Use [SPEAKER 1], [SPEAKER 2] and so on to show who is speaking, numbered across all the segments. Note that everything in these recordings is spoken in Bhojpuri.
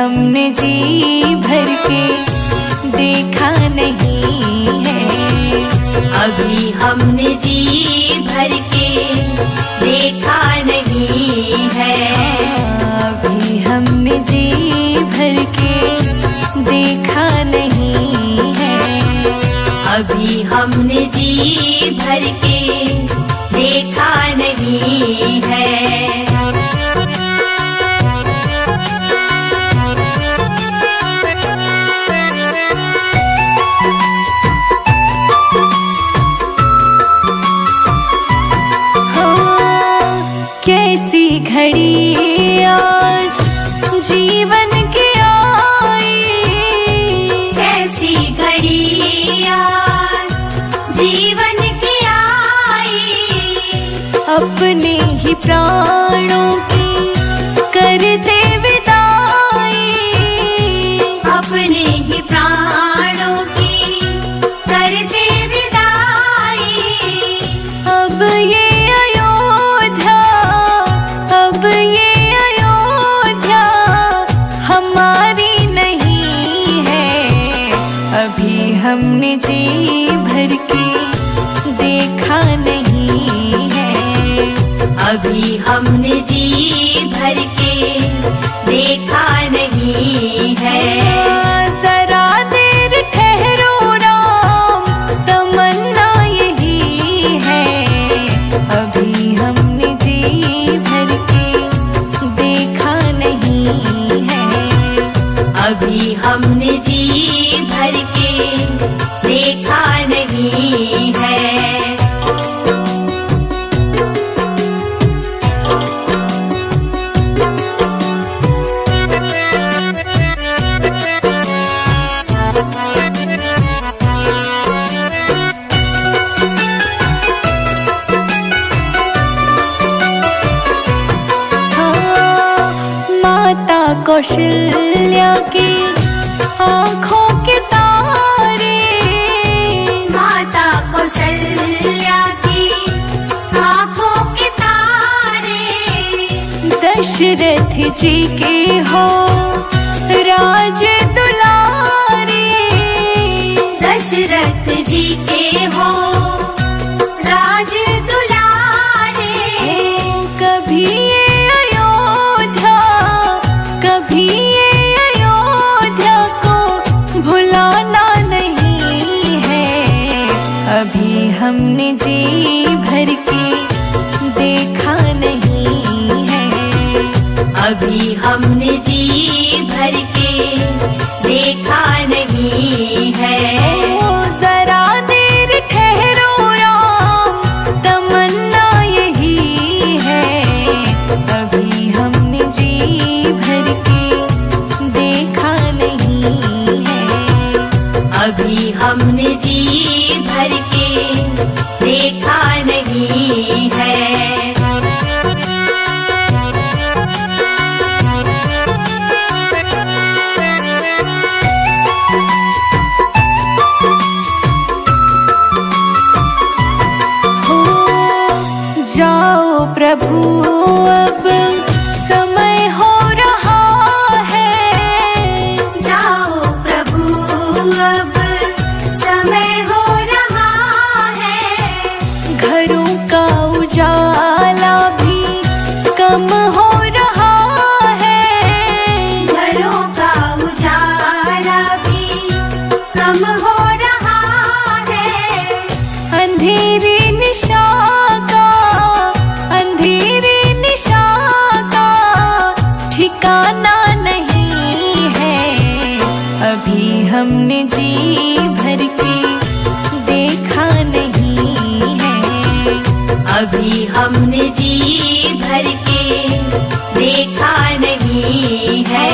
[SPEAKER 1] हमने जी भर के देखा नहीं है।
[SPEAKER 2] अभी हमने जी भर के देखा नहीं है।
[SPEAKER 1] अभी हमने जी भर के देखा नहीं है।
[SPEAKER 2] अभी हमने जी भर के देखा नहीं है।
[SPEAKER 1] कैसी घड़ी आज जीवन की आई,
[SPEAKER 2] कैसी घड़ी आज जीवन की आई।
[SPEAKER 1] अपने ही प्राणों की करते विदाई,
[SPEAKER 2] अपने ही प्राणों की करते विदाई।
[SPEAKER 1] अब ये हमने जी भर के देखा नहीं है।
[SPEAKER 2] अभी हमने जी भर के देखा नहीं है।
[SPEAKER 1] जरा देर ठहरो राम, तमन्ना यही है। अभी हमने जी भर के देखा नहीं है।
[SPEAKER 2] अभी हमने जी भर के देखा नहीं है।
[SPEAKER 1] माता कौशल्या की आँखों के तारे,
[SPEAKER 2] माता कौशल्या की आँखों के तारे।
[SPEAKER 1] दशरथ जी के हो राज दुलारे,
[SPEAKER 2] दशरथ जी के हो राज दुलारे।
[SPEAKER 1] कभी ये अयोध्या, कभी ये अयोध्या को भुलाना नहीं है। अभी हमने जी भर के देखा नहीं है।
[SPEAKER 2] अभी हमने जी भर के देखा नहीं है।
[SPEAKER 1] जरा देर ठहरो राम, तमन्ना यही है। अभी हमने जी भर के देखा नहीं है।
[SPEAKER 2] अभी हमने जी भर के देखा नहीं है।
[SPEAKER 1] जाओ प्रभु अब समय हो रहा है।
[SPEAKER 2] जाओ प्रभु अब समय हो रहा है।
[SPEAKER 1] घरों का उजाला भी कम हो रहा है।
[SPEAKER 2] घरों का उजाला भी कम हो रहा है।
[SPEAKER 1] अंधेरी निशा ठिकाना नहीं है। अभी हमने जी भर के देखा नहीं है।
[SPEAKER 2] अभी हमने जी भर के देखा नहीं है।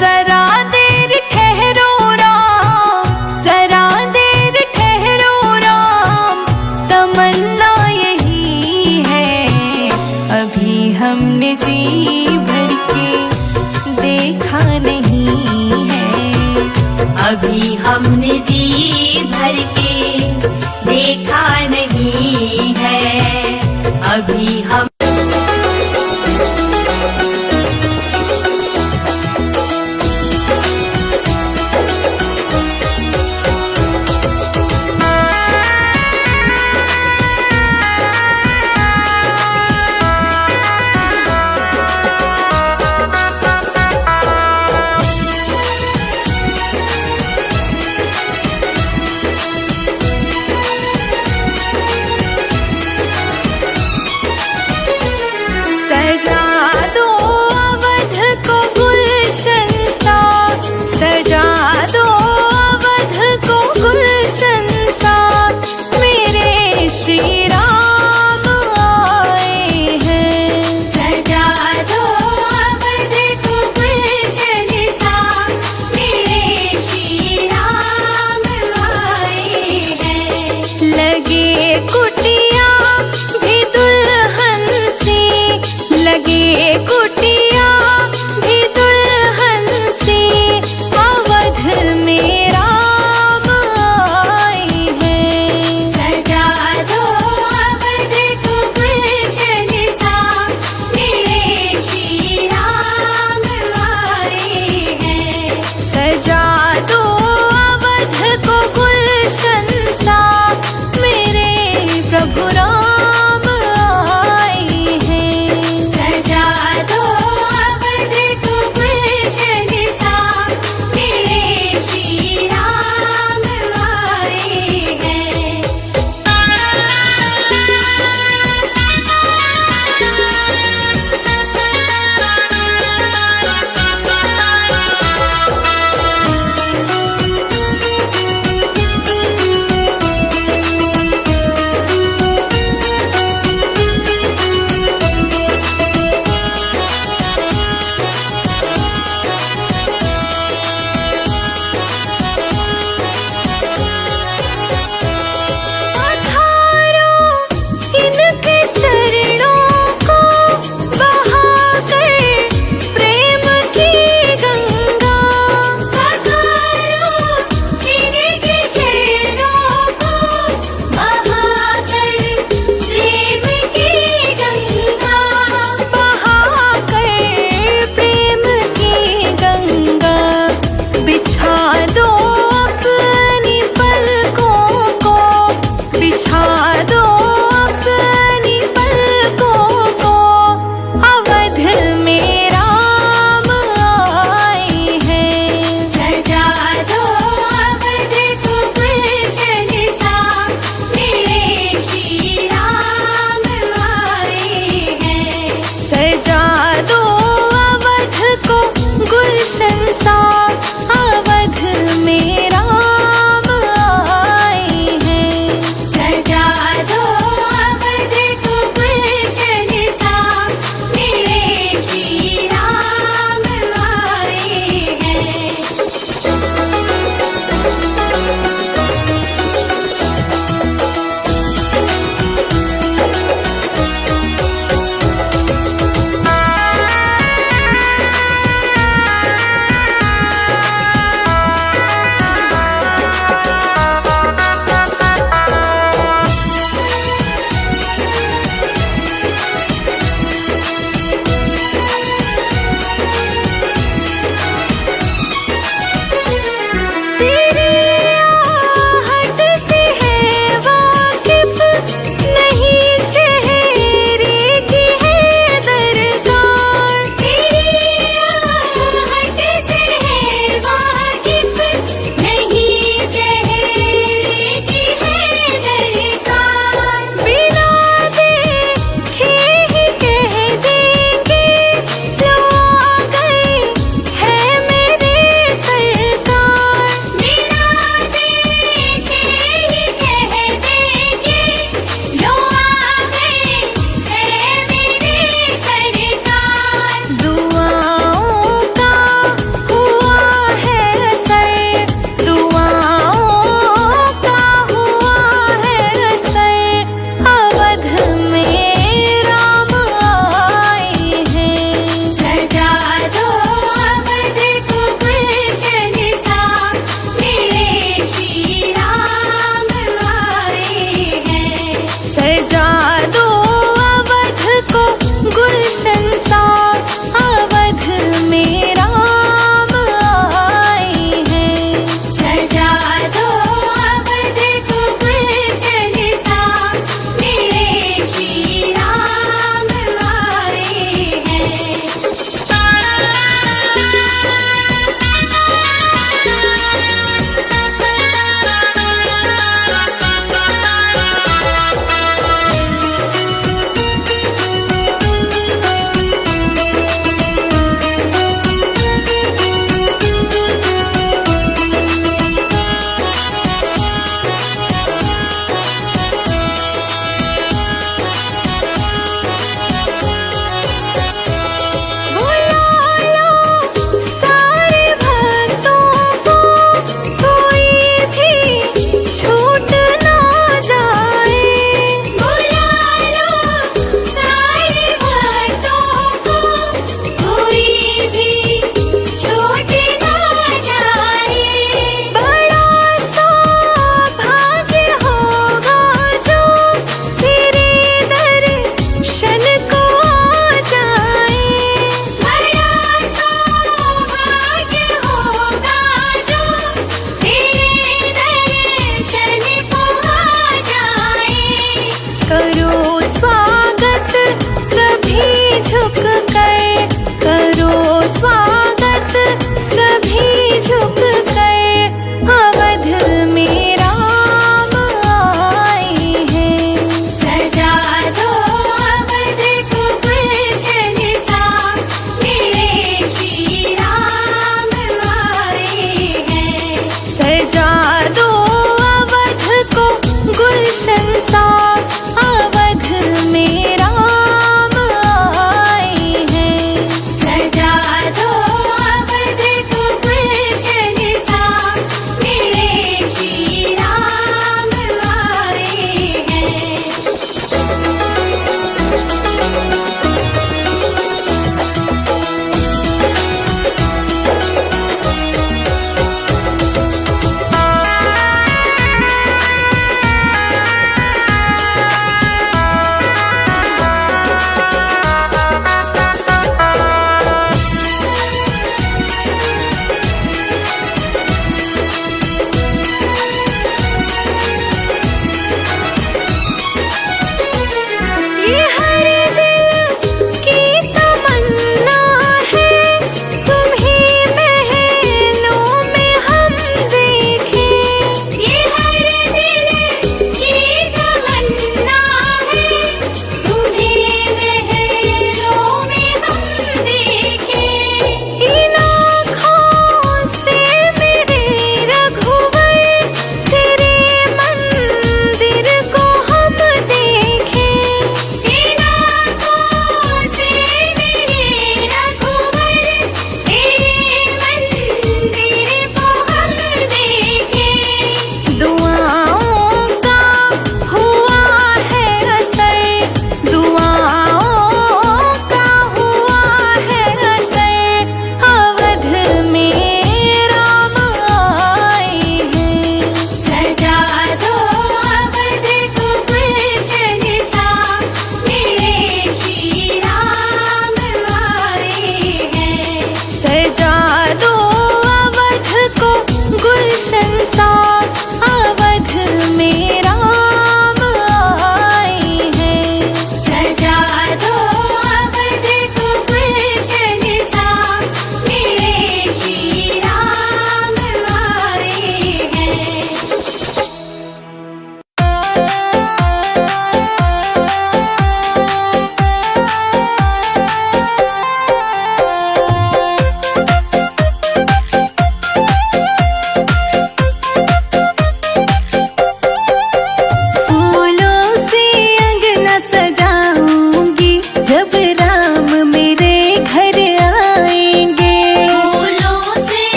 [SPEAKER 1] जरा देर ठहरो राम, जरा देर ठहरो राम, तमन्ना यही है। अभी हमने जी भर के देखा नहीं है।
[SPEAKER 2] अभी हमने जी भर के देखा नहीं है। अभी हम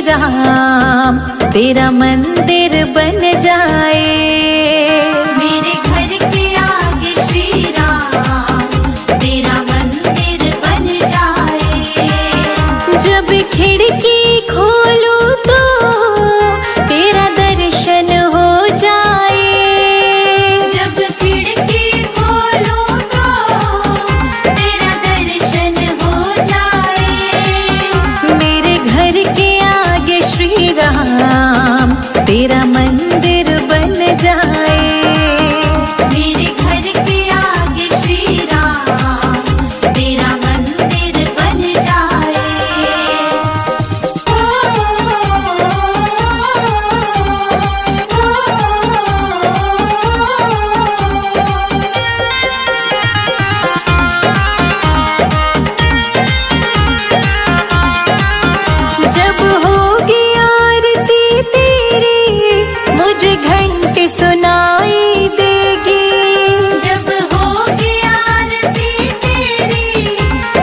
[SPEAKER 1] राम तेरा मंदिर बन जाए।
[SPEAKER 2] मेरे घर के आगे श्री राम तेरा मंदिर बन जाए।
[SPEAKER 1] जब खिड़की खोलूं तो तेरा दर्शन हो जाए।
[SPEAKER 2] जब खिड़की खोलूं तो तेरा दर्शन हो जाए।
[SPEAKER 1] मेरे घर के आगे श्री राम तेरा मंदिर बन जाए।
[SPEAKER 2] मेरे घर के आगे श्री राम तेरा मंदिर बन जाए।
[SPEAKER 1] जब होगी आरती तेरी मुझे घंटी सुनाई देगी।
[SPEAKER 2] जब होगी आरती तेरी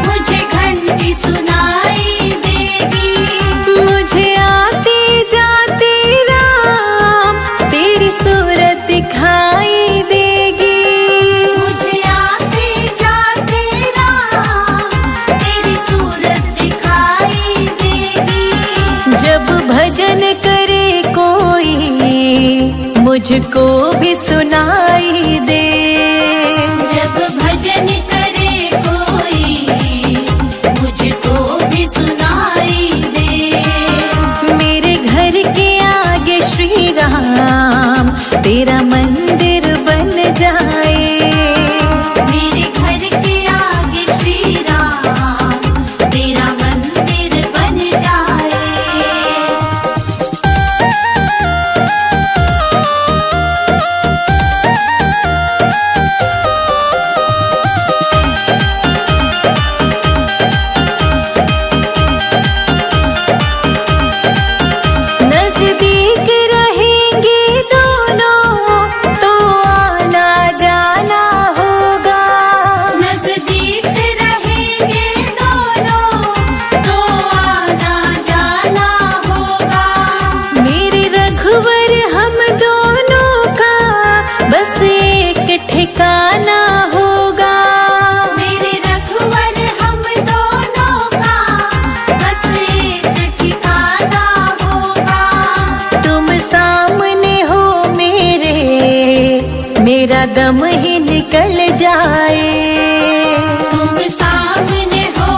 [SPEAKER 2] मुझे घंटी सुनाई देगी।
[SPEAKER 1] मुझे आते जाते राम तेरी सूरत दिखाई देगी।
[SPEAKER 2] मुझे आते जाते राम तेरी सूरत दिखाई देगी।
[SPEAKER 1] जब भजन करे कोई मुझको भी सुनाई दे।
[SPEAKER 2] जब भजन करे कोई मुझको भी सुनाई दे।
[SPEAKER 1] मेरे घर के आगे श्री राम तेरा मंदिर बन जाए।
[SPEAKER 2] मेरे घर के आगे श्री राम तेरा मंदिर बन जाए।
[SPEAKER 1] नजदीक रहेंगे दोनों तो आना जाना होगा।
[SPEAKER 2] नजदीक रहेंगे दोनों तो आना जाना होगा।
[SPEAKER 1] मेरे रघुवर हम दोनों का बस एक ठिकाना होगा।
[SPEAKER 2] मेरे रघुवर हम दोनों का बस एक ठिकाना होगा।
[SPEAKER 1] तुम सामने हो मेरा दम ही निकल जाए।
[SPEAKER 2] तुम सामने हो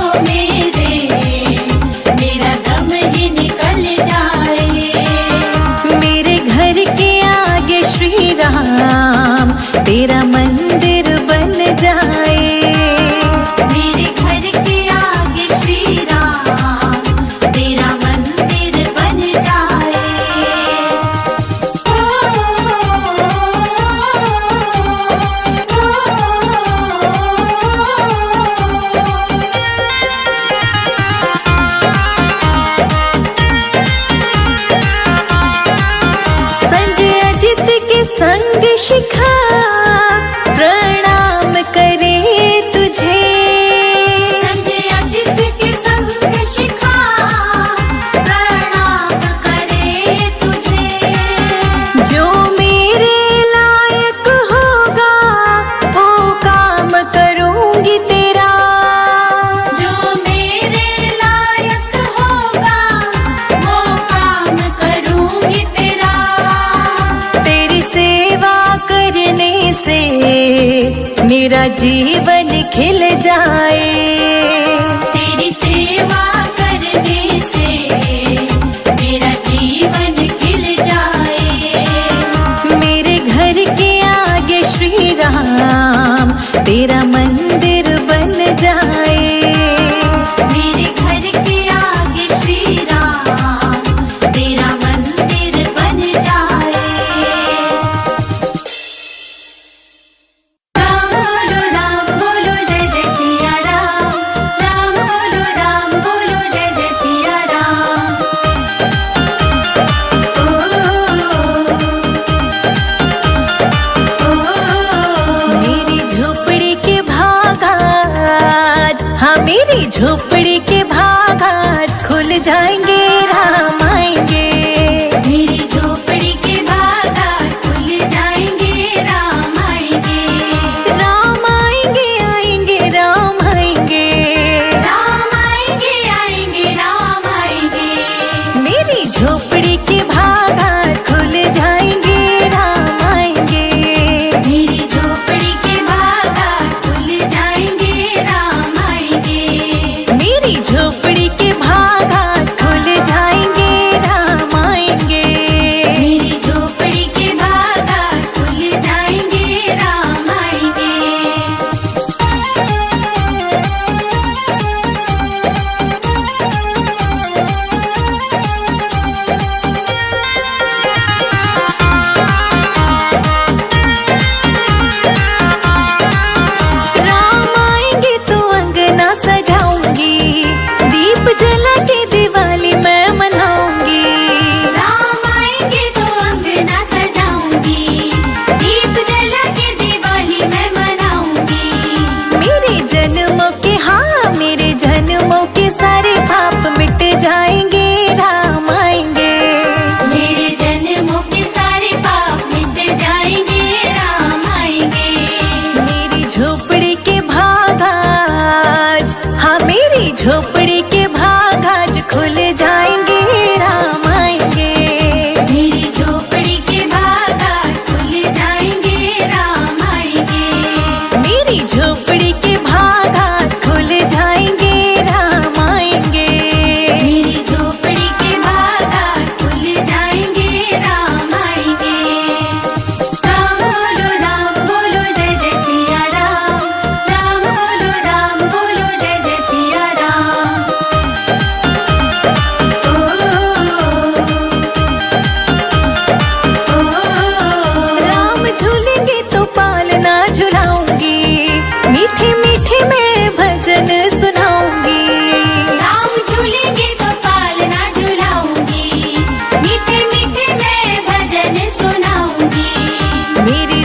[SPEAKER 2] मेरा दम ही निकल जाए।
[SPEAKER 1] मेरे घर के आगे श्री राम तेरा मंदिर बन जाए।
[SPEAKER 2] मेरे घर के आगे श्री राम तेरा मंदिर बन जाए।
[SPEAKER 1] संजय अजित के संग शिखा प्रणाम करे तुझे।
[SPEAKER 2] संजय अजित के संग शिखा प्रणाम करे तुझे।
[SPEAKER 1] जो मेरे लायक होगा वो काम करूंगी तेरा।
[SPEAKER 2] जो मेरे लायक होगा वो काम करूंगी तेरा।
[SPEAKER 1] तेरी सेवा करने से मेरा जीवन खिल जाए।
[SPEAKER 2] तेरी सेवा करने से मेरा जीवन खिल जाए।
[SPEAKER 1] मेरे घर के आगे श्री राम तेरा मंदिर बन जाए।
[SPEAKER 2] मेरे घर के आगे श्री राम तेरा मंदिर बन जाए। राम बोलो जय जय सिया राम। राम बोलो जय जय सिया राम।
[SPEAKER 1] मेरी झोपड़ी के भागात, हाँ मेरी झोपड़ी के भागात खुल जाएंगे राम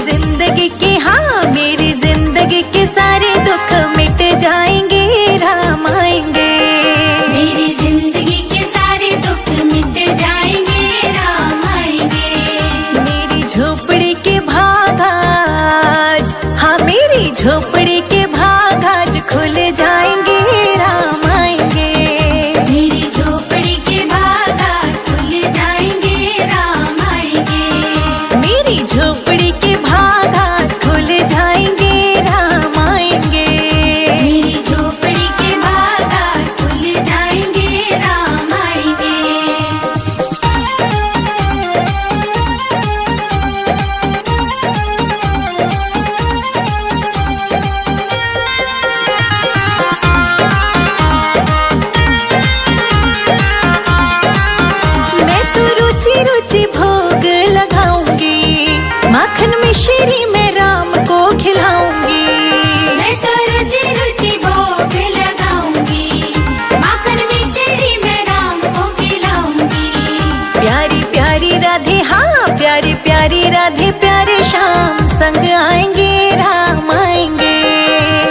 [SPEAKER 1] जिंदगी के, हाँ मेरी जिंदगी के सारे दुख मिट जाएंगे, राम आएंगे।
[SPEAKER 2] मेरी जिंदगी के सारे दुख मिट जाएंगे, राम आएंगे।
[SPEAKER 1] मेरी झोपड़ी के भाग आज, हाँ मेरी झोपड़ी के भाग आज खुल जाएंगे, राम आएंगे।
[SPEAKER 2] मेरी झोपड़ी के भाग आज खुल जाएंगे, राम आएंगे।
[SPEAKER 1] मेरी झोपड़ी के भाग आज खुल जाएंगे, राम आएंगे।
[SPEAKER 2] मेरी झोपड़ी के भाग आज खुल जाएंगे, राम आएंगे।
[SPEAKER 1] मैं तो रुचि रुचि भोग लगाऊंगी, माखन मिश्री में राम को खिलाऊंगी।
[SPEAKER 2] मैं तो रुचि रुचि भोग लगाऊंगी, माखन मिश्री में राम को खिलाऊंगी।
[SPEAKER 1] प्यारी प्यारी राधे, हाँ प्यारी प्यारी राधे प्यारे श्याम संग आएंगे, राम आएंगे।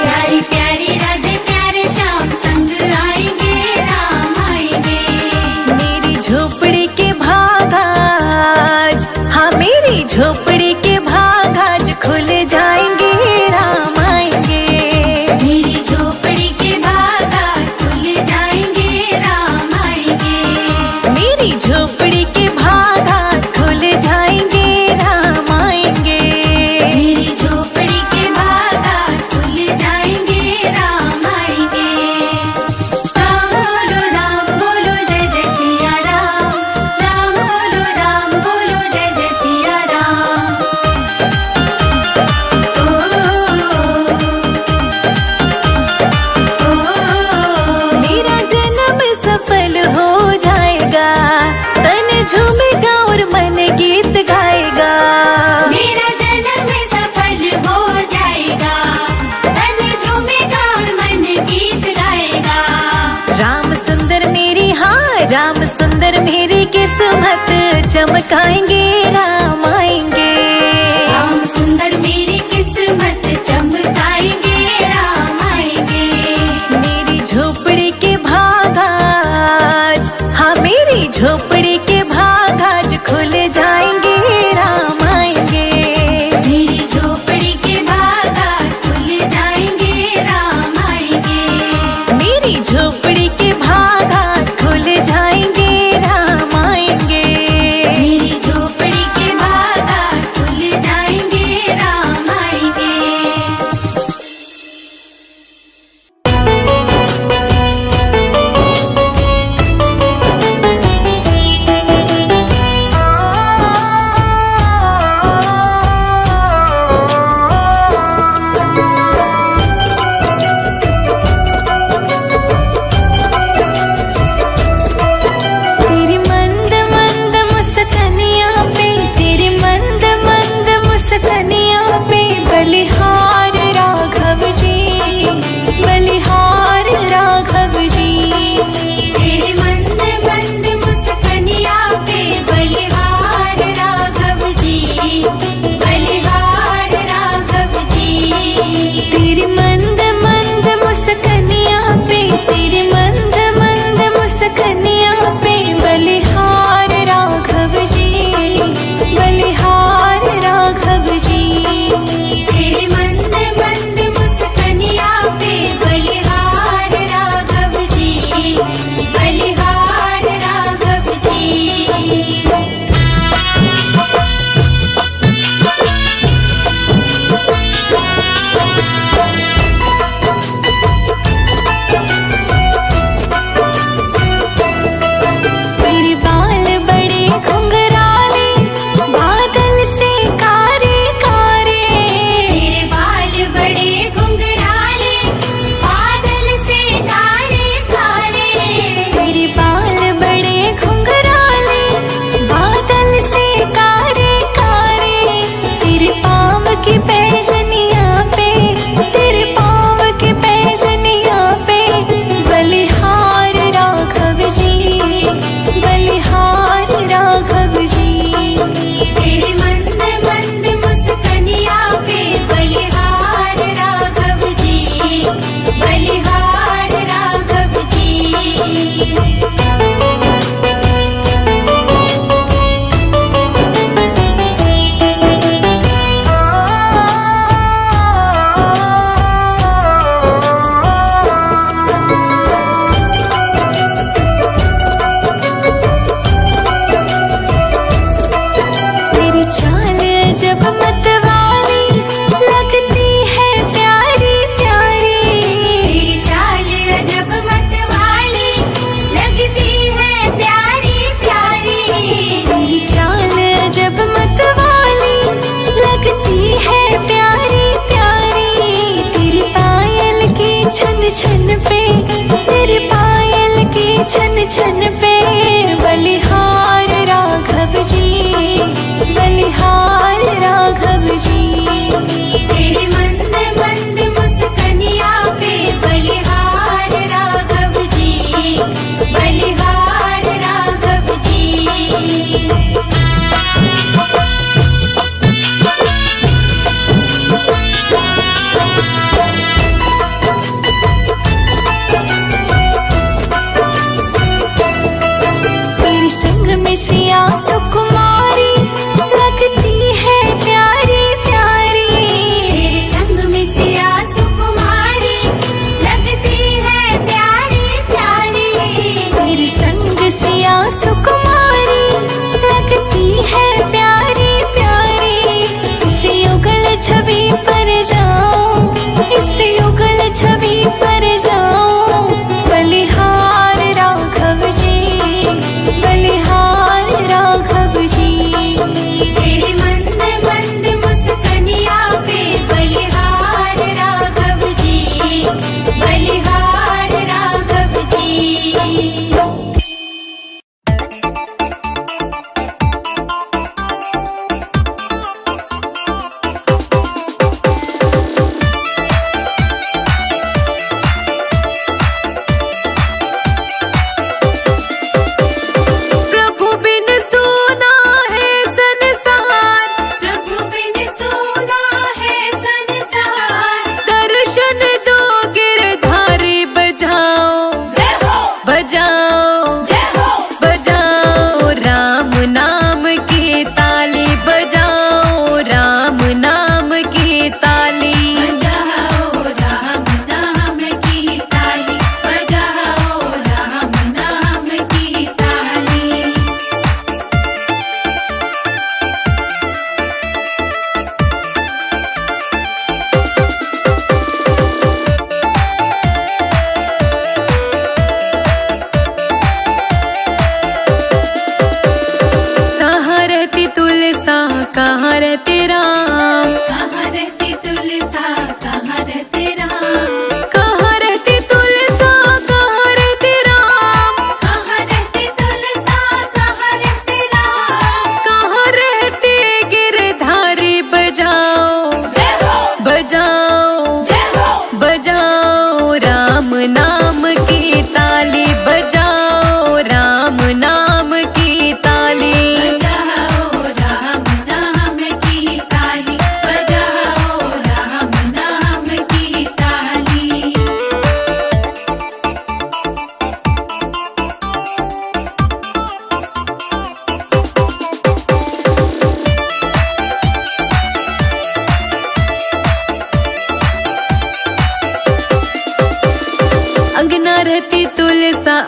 [SPEAKER 2] प्यारी प्यारी राधे प्यारे श्याम संग आएंगे, राम आएंगे।
[SPEAKER 1] मेरी झोपड़ी के भाग आज, हाँ मेरी झोपड़ी के भाग आज खुल जाएंगे, राम आएंगे।
[SPEAKER 2] मेरी झोपड़ी के भाग आज खुल जाएंगे, राम आएंगे।
[SPEAKER 1] मेरी झोपड़ी के भाग आज खुल जाएंगे, राम आएंगे।
[SPEAKER 2] मेरी झोपड़ी के भाग आज खुल जाएंगे, राम आएंगे। राम बोलो जय जय सिया राम, राम बोलो जय जय सिया राम।
[SPEAKER 1] मेरा जन्म सफल हो जाएगा, तन झूमेगा और मन गीत गाएगा।
[SPEAKER 2] मेरा जन्म सफल हो जाएगा, तन झूमेगा और मन गीत गाएगा।
[SPEAKER 1] राम सुंदर मेरी, हाँ राम सुंदर मेरी किस्मत चमकाएंगे, राम आएंगे।
[SPEAKER 2] राम सुंदर मेरी किस्मत चमकाएंगे, राम आएंगे।
[SPEAKER 1] मेरी झोपड़ी के भाग आज, हाँ मेरी झोपड़ी के भाग आज खुल जाएंगे, राम आएंगे।
[SPEAKER 2] मेरी झोपड़ी के भाग आज खुल जाएंगे, राम आएंगे।
[SPEAKER 1] मेरी झोपड़ी के भाग आज खुल जाएंगे, राम आएंगे।
[SPEAKER 2] मेरी झोपड़ी के भाग आज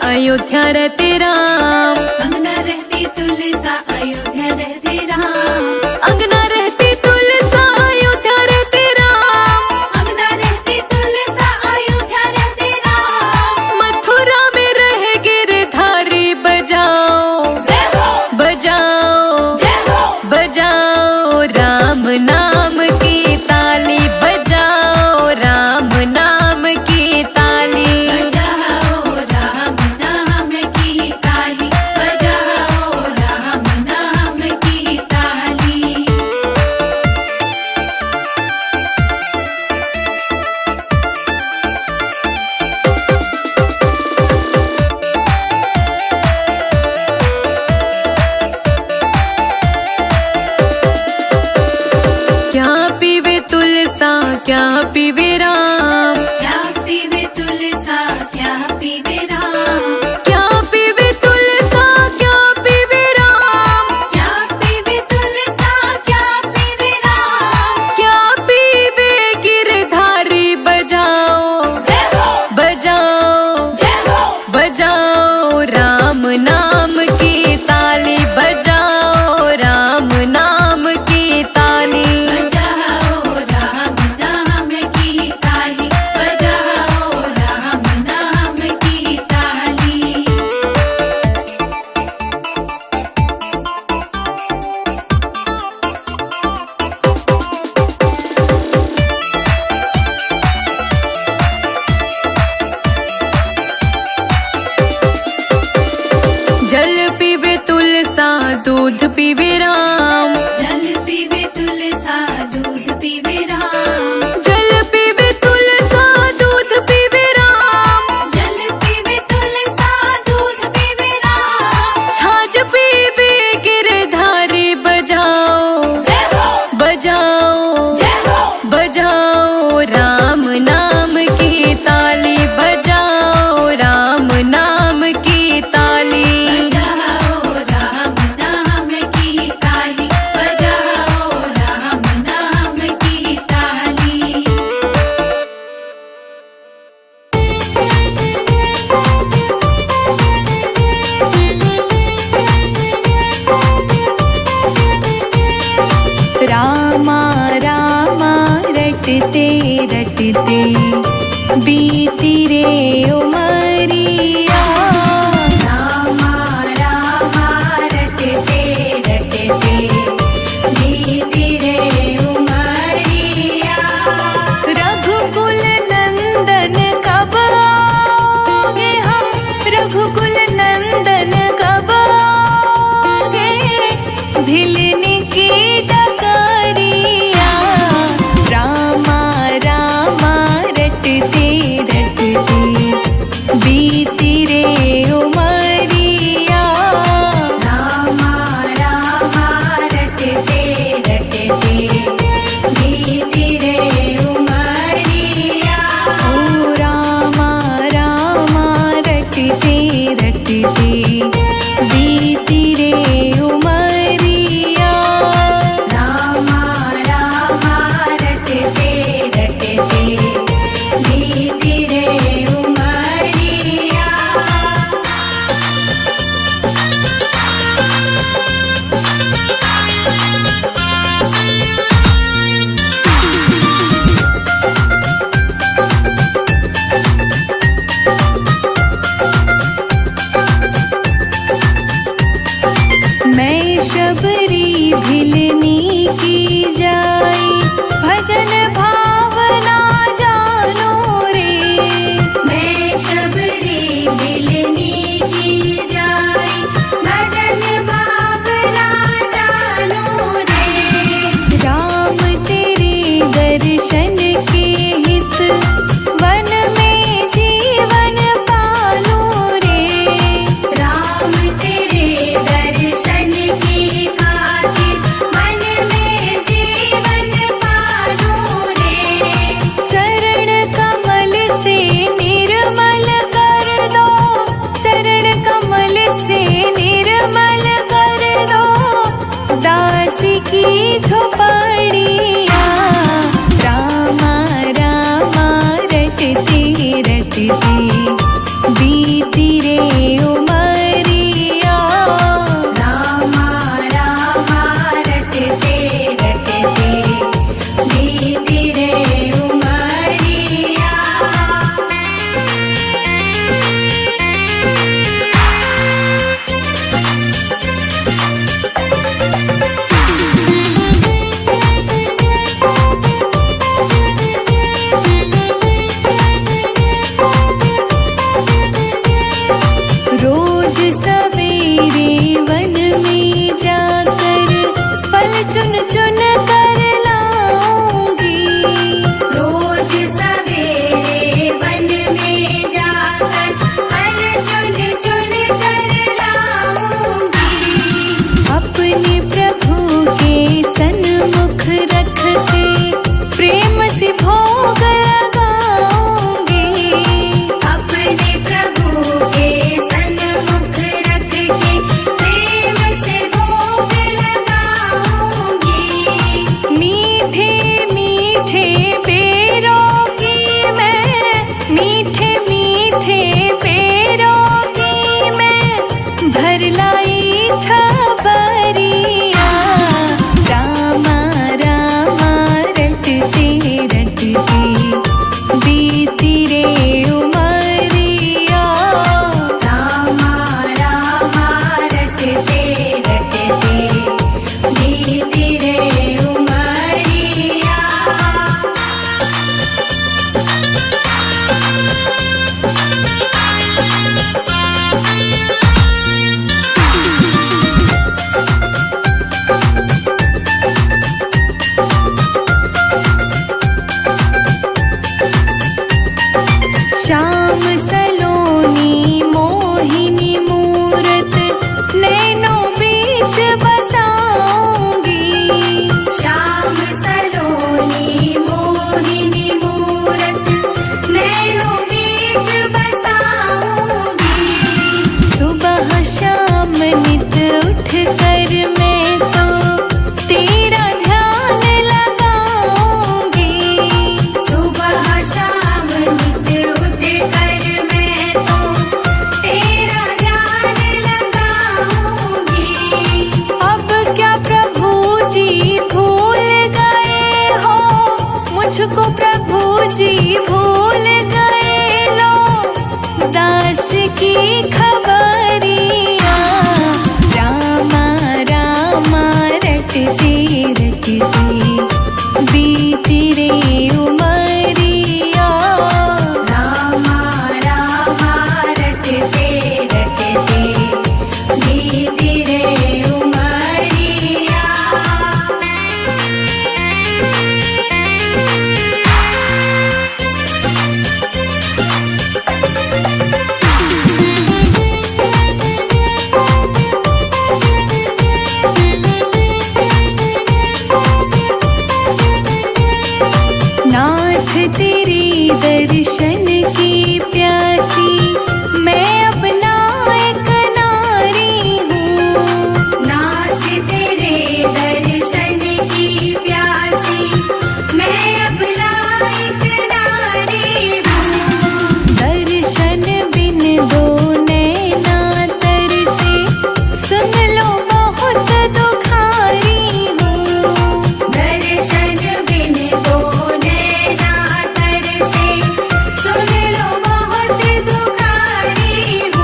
[SPEAKER 1] अयोध्या रहते राम।
[SPEAKER 2] अंगना रहती तुलसा अयोध्या रहते राम।
[SPEAKER 1] अंगना रहती तुलसा अयोध्या रहते राम।
[SPEAKER 2] अंगना रहती तुलसा अयोध्या रहते राम।
[SPEAKER 1] मथुरा में रहे गिरधारी बजाओ
[SPEAKER 2] जय हो
[SPEAKER 1] बजाओ
[SPEAKER 2] जय हो
[SPEAKER 1] बजाओ राम नाम की ताली बजाओ राम नाम की ताली।
[SPEAKER 2] बजाओ राम नाम की ताली बजाओ राम नाम की ताली।
[SPEAKER 1] क्या पीवे तुलसा क्या पीवे राम।
[SPEAKER 2] क्या पीवे तुलसा क्या पीवे राम।
[SPEAKER 1] क्या पीवे तुलसा क्या पीवे राम।
[SPEAKER 2] क्या पीवे तुलसा क्या पीवे राम।
[SPEAKER 1] क्या पीवे गिरधारी बजाओ
[SPEAKER 2] जय हो
[SPEAKER 1] बजाओ
[SPEAKER 2] जय हो
[SPEAKER 1] बजाओ राम नाम की ताली बजाओ राम नाम की ताली।
[SPEAKER 2] बजाओ राम नाम की ताली बजाओ राम नाम की ताली।
[SPEAKER 1] जल पीवे तुलसा दूध पीवे राम।
[SPEAKER 2] जल पीवे तुलसा दूध पीवे राम।
[SPEAKER 1] जल पीवे तुलसा दूध पीवे राम।
[SPEAKER 2] जल पीवे तुलसा दूध पीवे राम।
[SPEAKER 1] छाछ पीवे गिरधारी बजाओ
[SPEAKER 2] जय हो
[SPEAKER 1] बजाओ
[SPEAKER 2] जय हो
[SPEAKER 1] बजाओ राम नाम की ताली बजाओ राम नाम की ताली।
[SPEAKER 2] बजाओ राम नाम की ताली बजाओ राम नाम की ताली।
[SPEAKER 1] रामा रामा रटते रटते बीती रे उमरिया।
[SPEAKER 2] रामा रामा रटते रटते बीती रे उमरिया।
[SPEAKER 1] रघुकुल नंदन कब आओगे हम रघुकुल नंदन कब आओगे भिलनी की डगरिया। रामा रामा रटते रटते बीती रे उमरिया।
[SPEAKER 2] रामा रामा रटते रटते बीती रे उमरिया।
[SPEAKER 1] ओ रामा रामा रटते रटते बीती रे उमरिया।
[SPEAKER 2] रामा रामा रटते रटते बीती रे उमरिया।
[SPEAKER 1] मैं शबरी भिलनी की जाई भजन भावना जानो रे।
[SPEAKER 2] मैं शबरी मिलनी की जाई भजन भावना जानो रे।
[SPEAKER 1] राम तेरे दर्शन के हित वन में जीवन पालो रे।
[SPEAKER 2] राम तेरे दर्शन की खातिर मन में जीवन पालो रे।
[SPEAKER 1] मीठे बेरों की मैं, मीठे मीठे बेरों की मैं भर लाई छबरिया। रामा रामा रटते रटते बीती रे उमरिया।
[SPEAKER 2] रामा रामा रटते रटते बीती रे उमरिया।
[SPEAKER 1] श्याम सलोनी मोहिनी मूरत नैनों बीच बसाऊंगी।
[SPEAKER 2] श्याम सलोनी मोहिनी मूरत नैनों बीच बसाऊंगी।
[SPEAKER 1] सुबह शाम नित उठ कर मैं तो तेरा ध्यान लगाऊंगी।
[SPEAKER 2] सुबह शाम नित उठ कर मैं तो तेरा ध्यान लगाऊंगी।
[SPEAKER 1] अब क्या प्रभु जी भूल गए हो मुझको, प्रभु जी भूल गए लो दास की खबरिया। रामा रामा रटते रटते बीती रे उमरिया।
[SPEAKER 2] रामा रामा रटते रटते बीती रे उमरिया।
[SPEAKER 1] नाथ तेरे दर्शन की प्यासी मैं अब लायक नारी हूँ।
[SPEAKER 2] नाथ तेरे दर्शन की प्यासी मैं अब लायक नारी हूँ।
[SPEAKER 1] दर्शन बिन दो नैना तरसे सुन लो बहुत दुखारी हूँ।
[SPEAKER 2] दर्शन बिन दो नैना तरसे सुन लो बहुत दुखारी हूँ।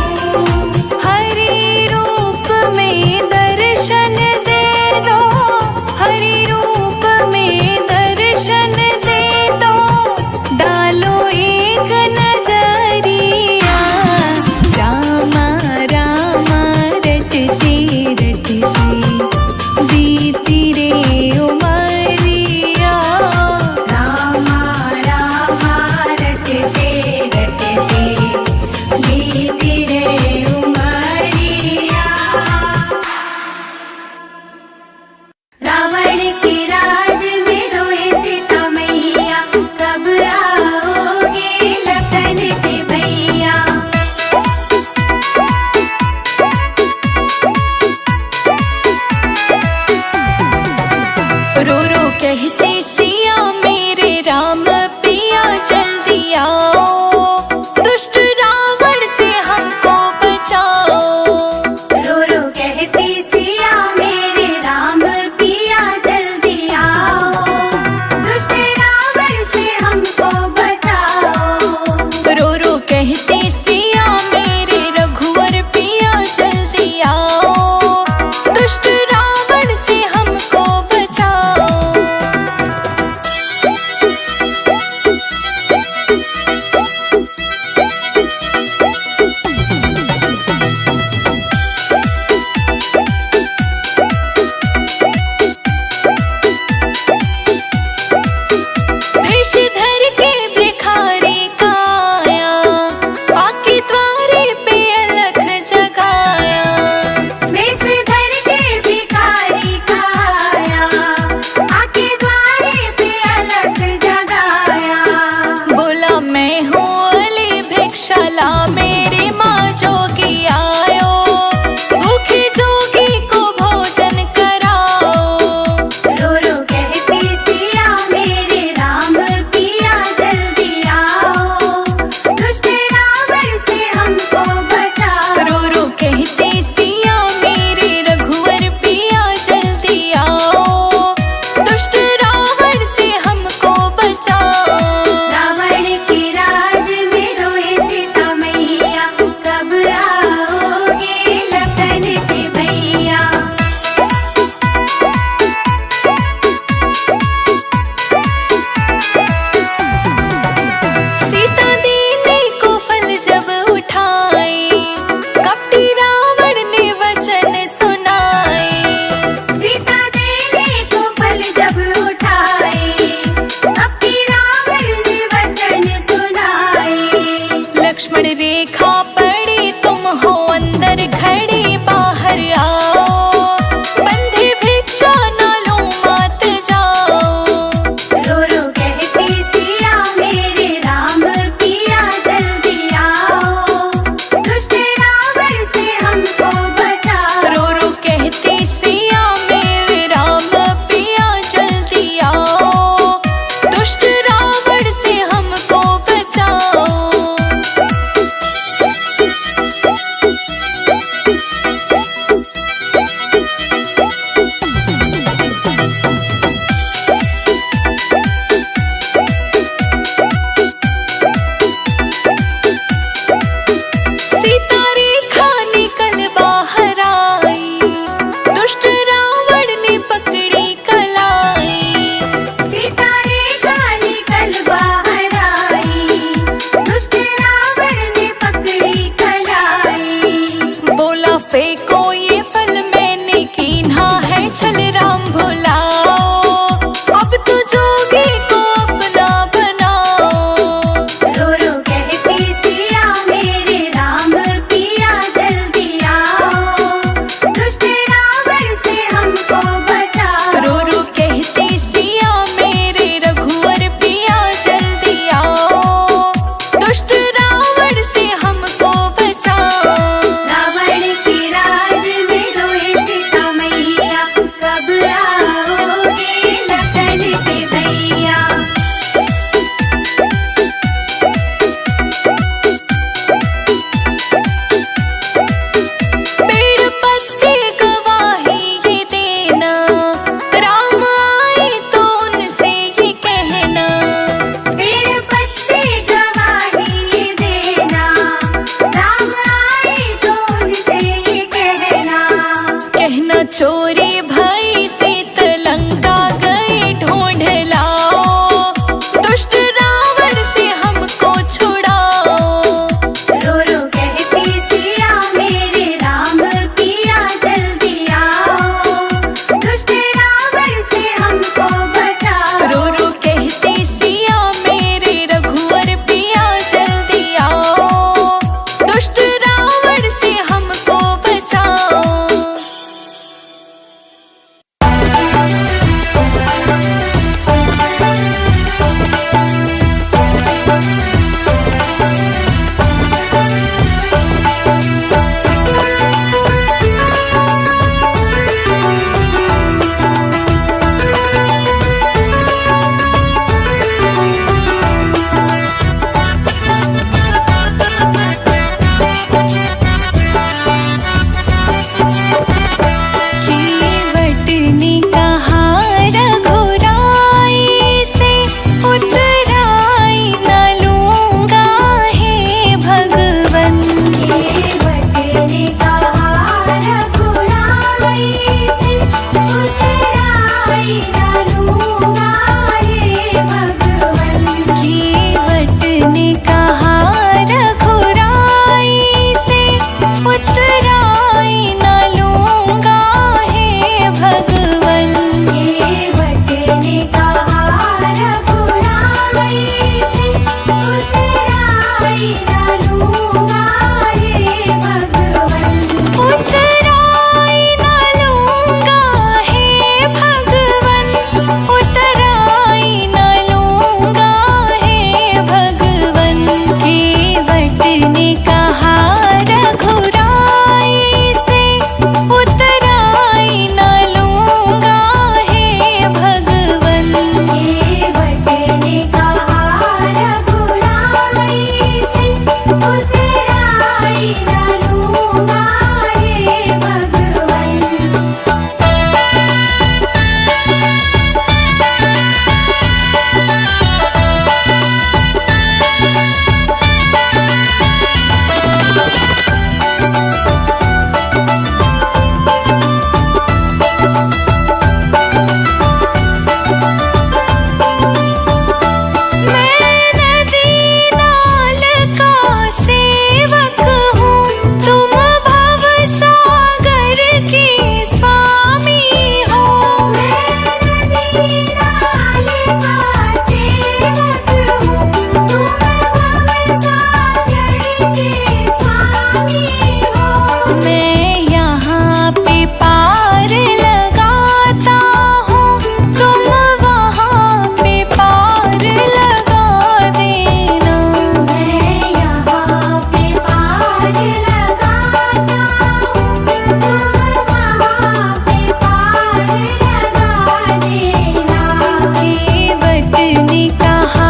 [SPEAKER 1] ने कहा